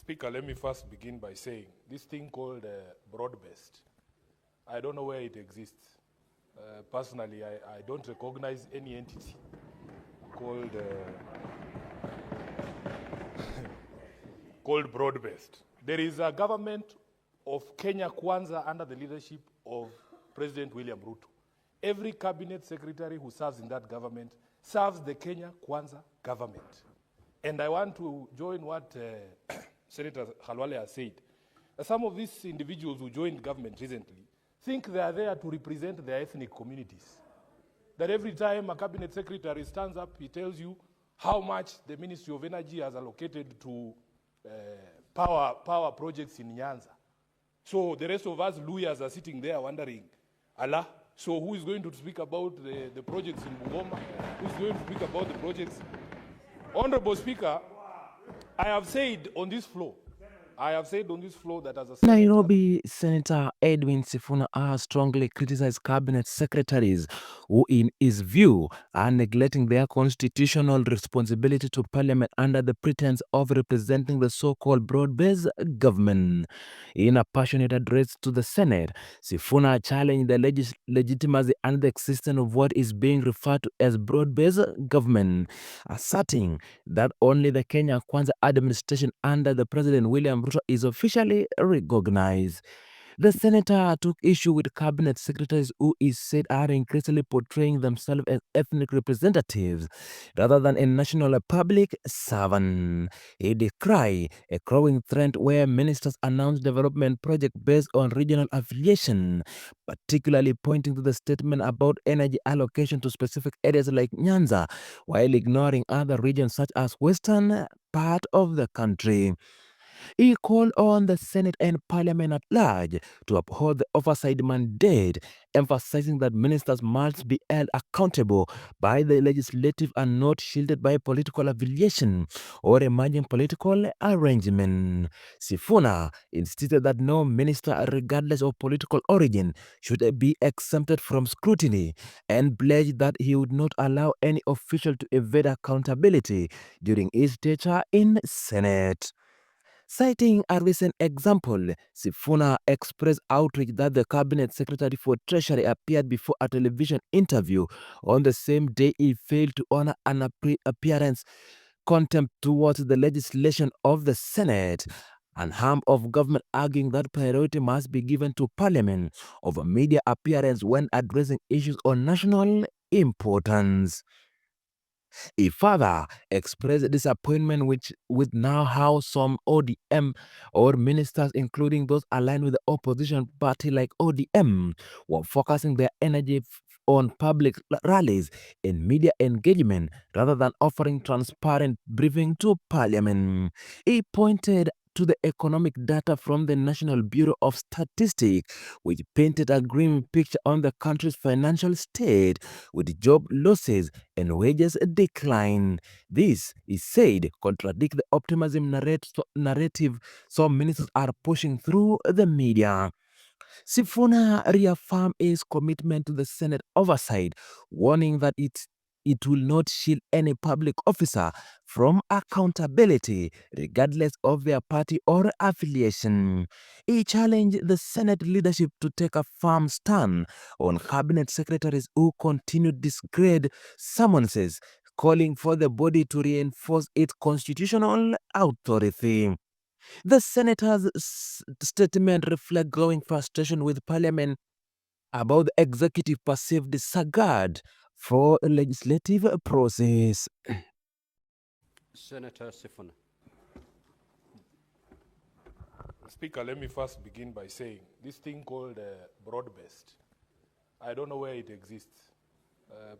Speaker, let me first begin by saying this thing called broad-based, I don't know where it exists. Personally, I don't recognize any entity called called broad-based. There is a government of Kenya Kwanza under the leadership of President William Ruto. Every cabinet secretary who serves in that government serves the Kenya Kwanza government. And I want to join what Senator Khalwale has said. Some of these individuals who joined government recently think they are there to represent their ethnic communities. That every time a cabinet secretary stands up, he tells you how much the Ministry of Energy has allocated to power projects in Nyanza. So the rest of us lawyers are sitting there wondering, Allah, so who is going to speak about the projects in Bungoma? Who is going to speak about the projects? Honorable Speaker, I have said on this floor that as a senator, Nairobi Senator Edwin Sifuna has strongly criticized cabinet secretaries who, in his view, are neglecting their constitutional responsibility to parliament under the pretense of representing the so-called broad-based government. In a passionate address to the Senate, Sifuna challenged the legitimacy and the existence of what is being referred to as broad-based government, asserting that only the Kenya Kwanza administration under the President William Ruto is officially recognized. The senator took issue with cabinet secretaries who he said are increasingly portraying themselves as ethnic representatives rather than a national public servant. He decried a growing trend where ministers announce development projects based on regional affiliation, particularly pointing to the statement about energy allocation to specific areas like Nyanza, while ignoring other regions such as western part of the country. He called on the Senate and Parliament at large to uphold the oversight mandate, emphasizing that ministers must be held accountable by the legislative and not shielded by political affiliation or emerging political arrangement. Sifuna insisted that no minister, regardless of political origin, should be exempted from scrutiny and pledged that he would not allow any official to evade accountability during his tenure in Senate. Citing a recent example, Sifuna expressed outrage that the cabinet secretary for treasury appeared before a television interview on the same day he failed to honor an appearance, contempt towards the legislation of the Senate, and harm of government, arguing that priority must be given to parliament over media appearance when addressing issues of national importance. He further expressed disappointment with now how some ODM or ministers, including those aligned with the opposition party like ODM, were focusing their energy on public rallies and media engagement rather than offering transparent briefing to parliament. He pointed to the economic data from the National Bureau of Statistics, which painted a grim picture on the country's financial state, with job losses and wages decline. This, he said, contradicts the optimism narrative some ministers are pushing through the media. Sifuna reaffirmed his commitment to the Senate oversight, warning that it will not shield any public officer from accountability, regardless of their party or affiliation. He challenged the Senate leadership to take a firm stand on cabinet secretaries who continue to disgrade summonses, calling for the body to reinforce its constitutional authority. The senator's statement reflects growing frustration with Parliament about the executive perceived disregard for a legislative process. Senator Sifuna. Speaker, let me first begin by saying this thing called broad-based, I don't know where it exists.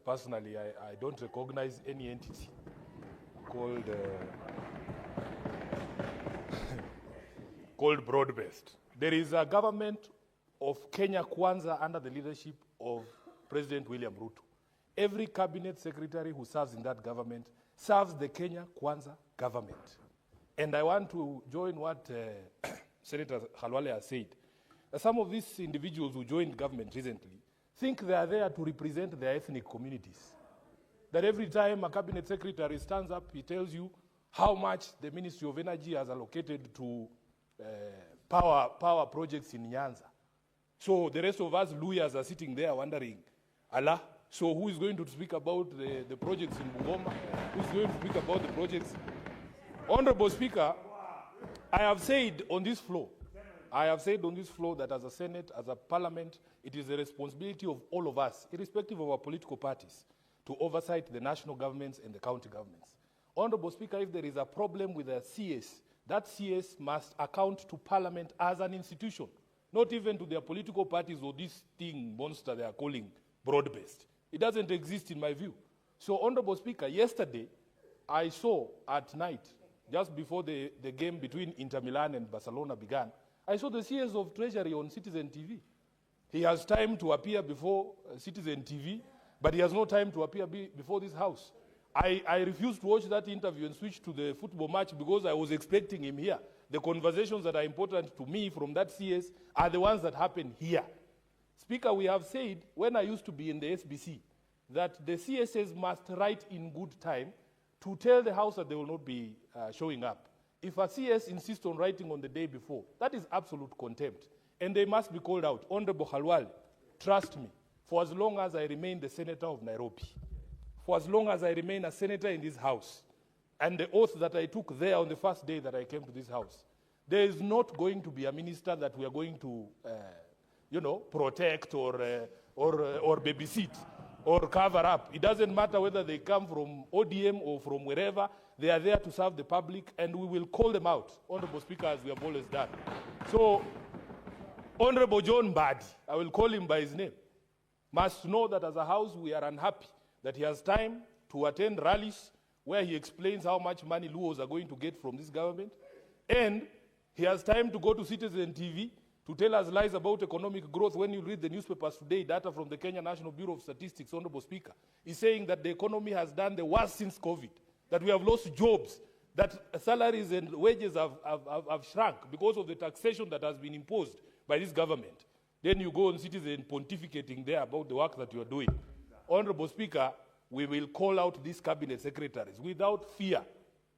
Personally, I don't recognize any entity called called broad-based. There is a government of Kenya Kwanza under the leadership of President William Ruto. Every cabinet secretary who serves in that government serves the Kenya Kwanza government. And I want to join what Senator Khalwale has said. Some of these individuals who joined government recently think they are there to represent their ethnic communities. That every time a cabinet secretary stands up, he tells you how much the Ministry of Energy has allocated to power projects in Nyanza. So the rest of us lawyers are sitting there wondering, Allah, so who is going to speak about the projects in Bungoma? Who is going to speak about the projects? Honorable Speaker, I have said on this floor that as a Senate, as a Parliament, it is the responsibility of all of us, irrespective of our political parties, to oversight the national governments and the county governments. Honorable Speaker, if there is a problem with a CS, that CS must account to Parliament as an institution, not even to their political parties or this thing monster they are calling broad-based. It doesn't exist in my view. So, Honorable Speaker, yesterday I saw at night, just before the game between Inter Milan and Barcelona began, I saw the CS of Treasury on Citizen TV. He has time to appear before Citizen TV, but he has no time to appear before this House. I refused to watch that interview and switched to the football match because I was expecting him here. The conversations that are important to me from that CS are the ones that happen here. Speaker, we have said, when I used to be in the SBC, that the CSs must write in good time to tell the House that they will not be showing up. If a CS insists on writing on the day before, that is absolute contempt. And they must be called out. Honorable Khalwal, trust me, for as long as I remain the senator of Nairobi, for as long as I remain a senator in this House, and the oath that I took there on the first day that I came to this House, there is not going to be a minister that we are going to, protect or babysit or cover up. It doesn't matter whether they come from ODM or from wherever. They are there to serve the public, and we will call them out, Honorable Speaker, as we have always done. So, Honorable John Mbadi, I will call him by his name, must know that as a House we are unhappy that he has time to attend rallies where he explains how much money Luos are going to get from this government, and he has time to go to Citizen TV to tell us lies about economic growth. When you read the newspapers today, data from the Kenya National Bureau of Statistics, Honorable Speaker, is saying that the economy has done the worst since COVID, that we have lost jobs, that salaries and wages have shrunk because of the taxation that has been imposed by this government. Then you go on Citizen pontificating there about the work that you are doing. Honorable Speaker, we will call out these cabinet secretaries without fear.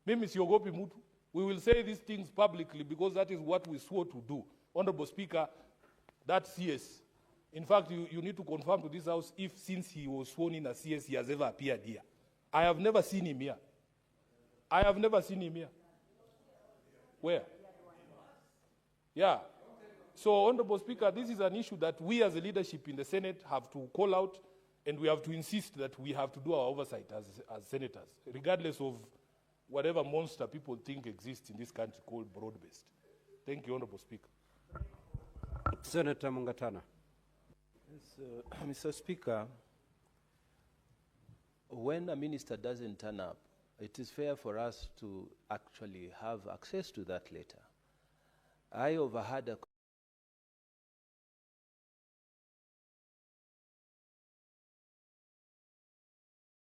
Mimi siogopi mutu. We will say these things publicly because that is what we swore to do. Honorable Speaker, that CS, in fact, you need to confirm to this House if since he was sworn in as CS, he has ever appeared here. I have never seen him here. I have never seen him here. Where? Yeah. So, Honorable Speaker, this is an issue that we as a leadership in the Senate have to call out, and we have to insist that we have to do our oversight as senators, regardless of whatever monster people think exists in this country called broad-based. Thank you, Honorable Speaker. Senator Mungatana. Yes, Mr. Speaker, when a minister doesn't turn up, it is fair for us to actually have access to that letter. I overheard a